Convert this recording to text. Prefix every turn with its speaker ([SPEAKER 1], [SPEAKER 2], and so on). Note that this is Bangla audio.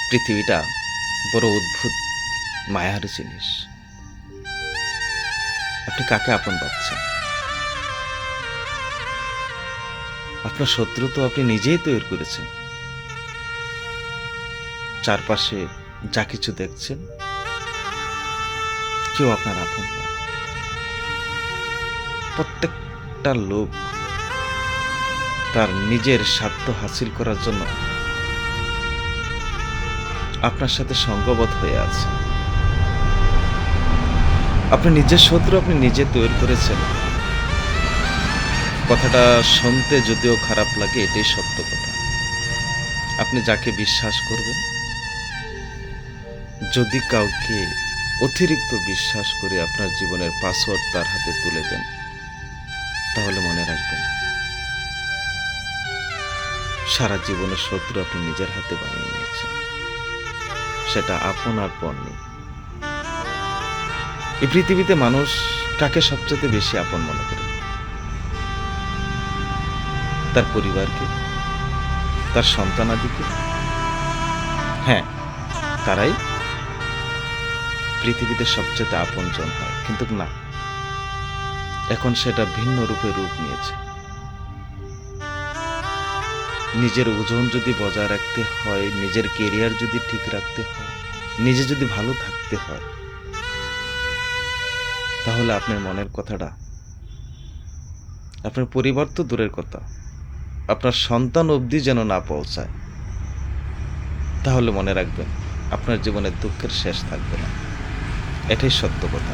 [SPEAKER 1] পৃথিবীটা বড় অদ্ভুত মায়ার জিনিস। আপনি কাকে আপন ভাবছেন? আপনার শত্রু তো আপনি নিজেই তৈরি করেছেন। চারপাশে যা কিছু দেখছেন, কেউ আপনার আপন না। প্রত্যেকটা লোক তার নিজের স্বার্থ হাসিল করার জন্য আপনার সাথে সঙ্গবদ্ধ হয়ে আছে। আপনি নিজের শত্রু আপনি নিজে তৈরি করেছেন। কথাটা শুনতে যদিও খারাপ লাগে, এটাই সত্য কথা। আপনি যাকে বিশ্বাস করবেন, যদি কাউকে অতিরিক্ত বিশ্বাস করে আপনার জীবনের পাসওয়ার্ড তার হাতে তুলে দেন, তাহলে মনে রাখবেন সারা জীবনের শত্রু আপনি নিজের হাতে বানিয়ে নিয়েছেন। সেটা আপন আর পর নেই। এই পৃথিবীতে মানুষ কাকে সবচেয়ে বেশি আপন মনে করে? তার পরিবারকে, তার সন্তানাদিকে। হ্যাঁ, তারাই পৃথিবীতে সবচেয়ে আপনজন হয়। কিন্তু না, এখন সেটা ভিন্ন রূপে রূপ নিয়েছে। নিজের ওজন যদি বজায় রাখতে হয়, নিজের কেরিয়ার যদি ঠিক রাখতে হয়, নিজে যদি ভালো থাকতে হয়, তাহলে আপনার মনের কথাটা আপনার পরিবার তো দূরের কথা, আপনার সন্তান অবধি যেন না পৌঁছায়, তাহলে মনে রাখবেন আপনার জীবনের দুঃখের শেষ থাকবে না। এটাই সত্য কথা।